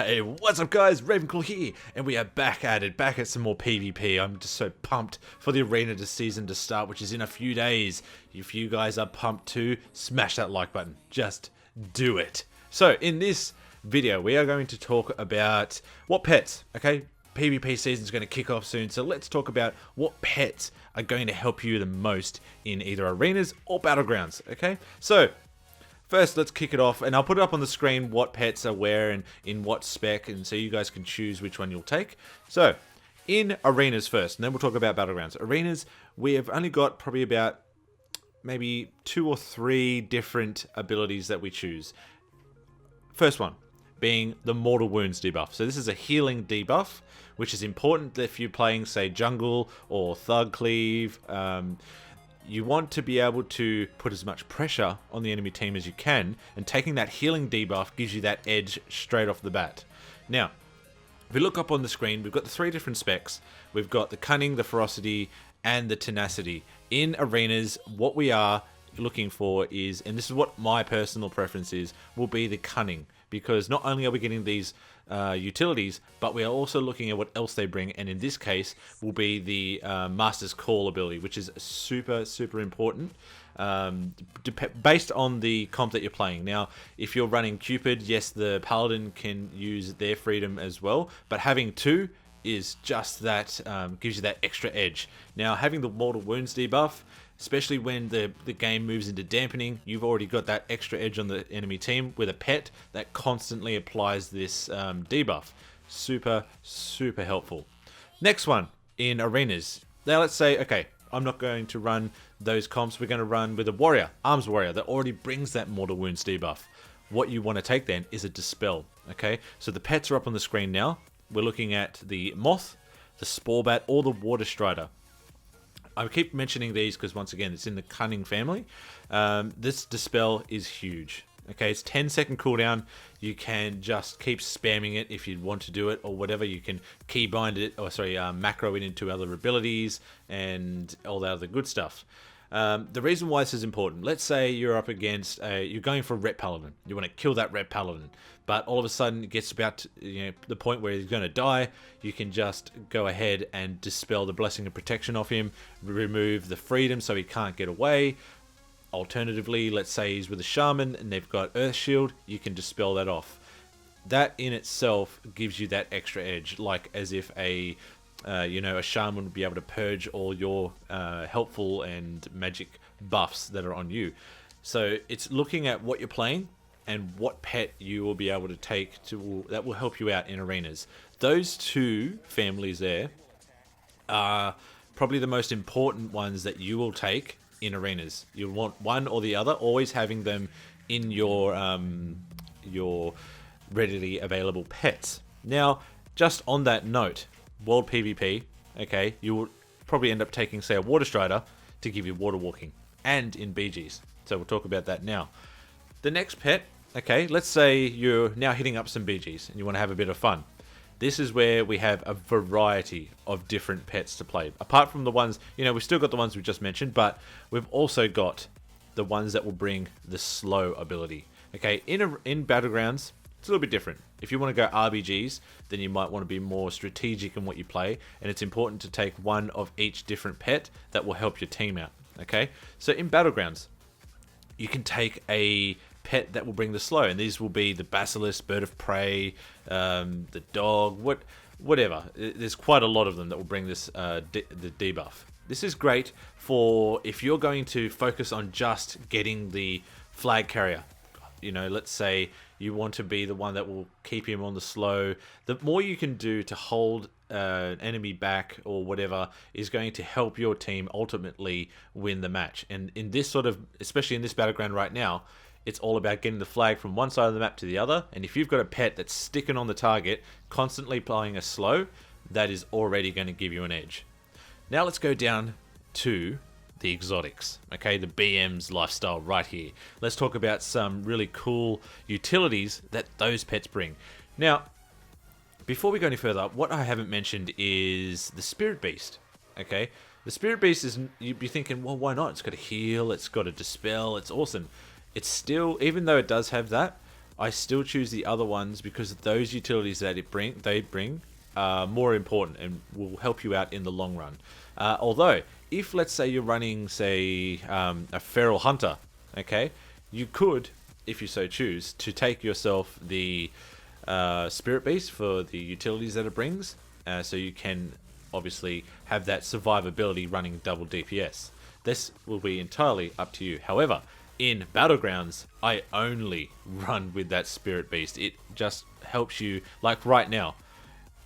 Hey, what's up guys, Ravenclaw here, and we are back at some more PvP. I'm just so pumped for the arena season to start, which is in a few days. If you guys are pumped too, smash that like button. Just do it. So, in this video, we are going to talk about what pets, okay? PvP season is going to kick off soon, so let's talk about what pets are going to help you the most in either arenas or battlegrounds, okay? So, first, let's kick it off, and I'll put it up on the screen what pets are where and in what spec, and so you guys can choose which one you'll take. So, in arenas first, and then we'll talk about battlegrounds. Arenas, we have only got probably about maybe 2 or 3 different abilities that we choose. First one being the Mortal Wounds debuff. So this is a healing debuff, which is important if you're playing, say, jungle or thug cleave. You want to be able to put as much pressure on the enemy team as you can, and taking that healing debuff gives you that edge straight off the bat. Now, if we look up on the screen, we've got the 3 different specs. We've got the Cunning, the Ferocity, and the Tenacity. In arenas, what we are looking for is, and this is what my personal preference is, will be the Cunning. Because not only are we getting these utilities, but we are also looking at what else they bring, and in this case will be the Master's Call ability, which is super important based on the comp that you're playing. Now, if you're running Cupid, yes, the Paladin can use their freedom as well, but having 2 is just that, gives you that extra edge. Now, having the Mortal Wounds debuff, especially when the game moves into dampening, you've already got that extra edge on the enemy team with a pet that constantly applies this debuff. Super helpful. Next one, in arenas. Now let's say, okay, I'm not going to run those comps. We're going to run with a warrior, arms warrior, that already brings that Mortal Wounds debuff. What you want to take then is a Dispel, okay? So the pets are up on the screen now. We're looking at the Moth, the Spore Bat, or the Water Strider. I keep mentioning these because, once again, it's in the Cunning family. This Dispel is huge. Okay, it's 10-second cooldown. You can just keep spamming it if you want to do it, or whatever. You can keybind it, or sorry, macro it into other abilities and all that other good stuff. The reason why this is important, let's say you're up against you're going for a Ret Paladin. You want to kill that Ret Paladin, but all of a sudden it gets about to, the point where he's going to die. You can just go ahead and dispel the Blessing of Protection off him, remove the freedom so he can't get away. Alternatively, let's say he's with a Shaman and they've got Earth Shield, you can dispel that off. That in itself gives you that extra edge, like as if a Shaman would be able to purge all your helpful and magic buffs that are on you. So it's looking at what you're playing and what pet you will be able to take that will help you out in arenas. Those 2 families there are probably the most important ones that you will take in arenas. You'll want one or the other, always having them in your readily available pets. Now, just on that note, World PvP, okay, you will probably end up taking, say, a Water Strider to give you water walking, and in BGs. So we'll talk about that now. The next pet, okay, let's say you're now hitting up some BGs and you want to have a bit of fun. This is where we have a variety of different pets to play. Apart from the ones, we've still got the ones we just mentioned, but we've also got the ones that will bring the slow ability. Okay, in Battlegrounds, it's a little bit different. If you want to go RBGs, then you might want to be more strategic in what you play, and it's important to take one of each different pet that will help your team out. Okay, so in Battlegrounds, you can take a pet that will bring the slow, and these will be the Basilisk, Bird of Prey, the dog, whatever. There's quite a lot of them that will bring this the debuff. This is great for if you're going to focus on just getting the flag carrier. Let's say you want to be the one that will keep him on the slow. The more you can do to hold an enemy back or whatever is going to help your team ultimately win the match. And in this especially in this battleground right now, it's all about getting the flag from one side of the map to the other. And if you've got a pet that's sticking on the target, constantly playing a slow, that is already going to give you an edge. Now let's go down to the exotics, okay, the BM's lifestyle right here. Let's talk about some really cool utilities that those pets bring. Now, before we go any further, what I haven't mentioned is the Spirit Beast, okay? The Spirit Beast is, you'd be thinking, well, why not? It's got a heal, it's got a dispel, it's awesome. It's still, even though it does have that, I still choose the other ones because those utilities that they bring are more important and will help you out in the long run. Although, if let's say you're running, say, a feral hunter, okay, you could, if you so choose, to take yourself the spirit beast for the utilities that it brings, so you can obviously have that survivability running double DPS. This will be entirely up to you. However, in Battlegrounds, I only run with that spirit beast. It just helps you, like right now,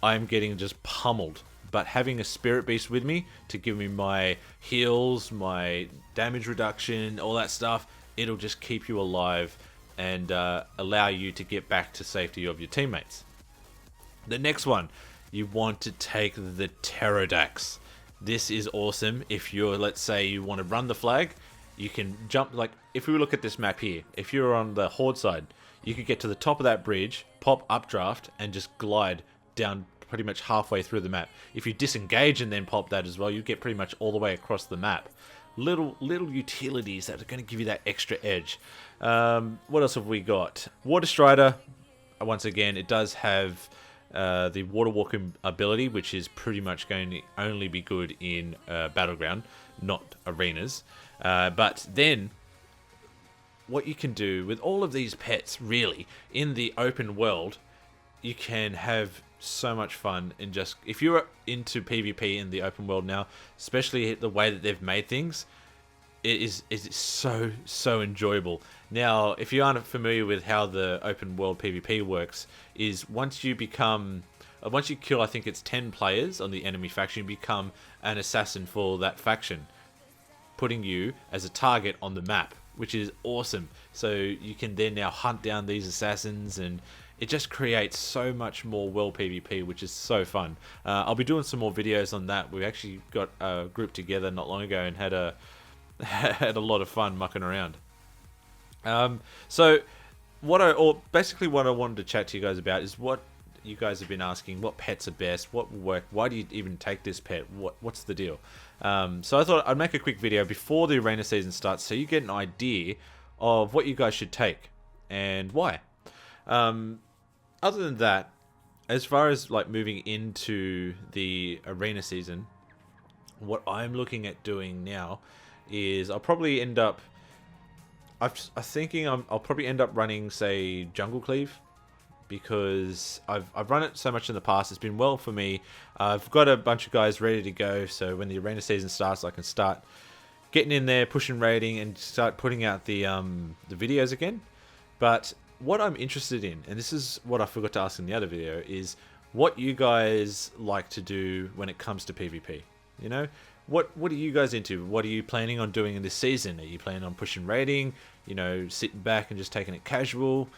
I'm getting just pummeled. But having a spirit beast with me to give me my heals, my damage reduction, all that stuff, it'll just keep you alive and allow you to get back to safety of your teammates. The next one, you want to take the pterodax. This is awesome. If you're, let's say, you want to run the flag, you can jump, like, if we look at this map here, if you're on the horde side, you could get to the top of that bridge, pop updraft, and just glide down pretty much halfway through the map. If you disengage and then pop that as well, you get pretty much all the way across the map. Little utilities that are going to give you that extra edge. What else have we got? Water Strider. Once again, it does have the water walking ability, which is pretty much going to only be good in Battleground, not arenas. But then, what you can do with all of these pets, really, in the open world, you can have so much fun in just, if you're into PvP in the open world now, especially the way that they've made things, it is so enjoyable. Now, if you aren't familiar with how the open world PvP works, is once you kill, I think it's 10 players on the enemy faction, you become an assassin for that faction, putting you as a target on the map, which is awesome. So you can then now hunt down these assassins, and it just creates so much more world PvP, which is so fun. I'll be doing some more videos on that. We actually got a group together not long ago and had a lot of fun mucking around. So basically what I wanted to chat to you guys about is what you guys have been asking. What pets are best? What will work? Why do you even take this pet? What's the deal? So I thought I'd make a quick video before the arena season starts, so you get an idea of what you guys should take and why. Other than that, as far as like moving into the arena season, what I'm looking at doing now is I'll probably end up, I'm thinking I'll probably end up running, say, Jungle Cleave, because I've run it so much in the past. It's been well for me. I've got a bunch of guys ready to go, so when the arena season starts, I can start getting in there, pushing rating, and start putting out the videos again. But what I'm interested in, and this is what I forgot to ask in the other video, is what you guys like to do when it comes to PvP. You know, what are you guys into? What are you planning on doing in this season? Are you planning on pushing rating? You know, sitting back and just taking it casual?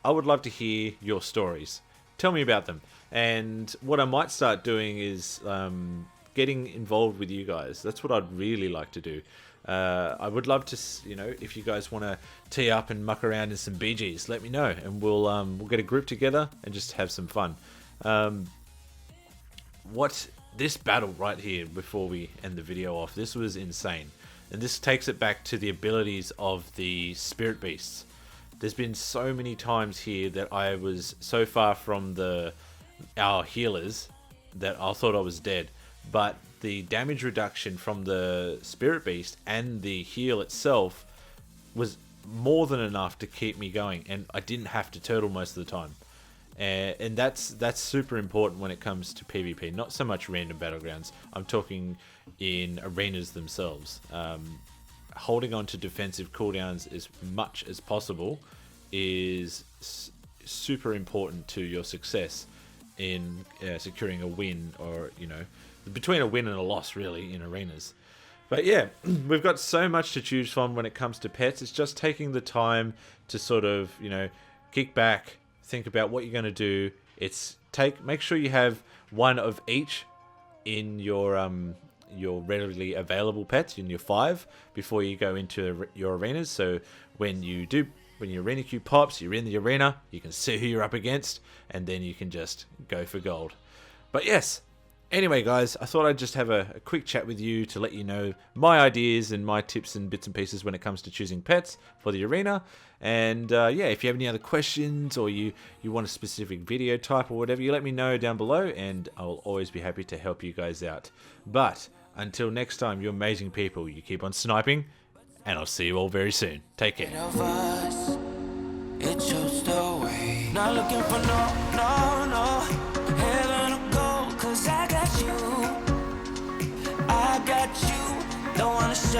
I would love to hear your stories. Tell me about them. And what I might start doing is getting involved with you guys. That's what I'd really like to do. I would love to, you know, if you guys want to tee up and muck around in some BGs, let me know, and we'll get a group together and just have some fun. What this battle right here, before we end the video off, this was insane, and this takes it back to the abilities of the spirit beasts. There's been so many times here that I was so far from our healers that I thought I was dead, but the damage reduction from the spirit beast and the heal itself was more than enough to keep me going, and I didn't have to turtle most of the time. And that's super important when it comes to PvP, not so much random battlegrounds. I'm talking in arenas themselves. Holding on to defensive cooldowns as much as possible is super important to your success in securing a win, or, you know, between a win and a loss, really, in arenas. But yeah, we've got so much to choose from when it comes to pets. It's just taking the time to sort of, you know, kick back, think about what you're going to do. Make sure you have one of each in your readily available pets, in your 5, before you go into your arenas. So when your arena queue pops, you're in the arena, you can see who you're up against, and then you can just go for gold. But yes, Anyway, guys, I thought I'd just have a quick chat with you to let you know my ideas and my tips and bits and pieces when it comes to choosing pets for the arena. And yeah, if you have any other questions or you want a specific video type or whatever, you let me know down below and I'll always be happy to help you guys out. But until next time, you amazing people, you keep on sniping, and I'll see you all very soon. Take care. It chose the way. Not looking for no heaven or gold, 'cause I got you. Don't wanna show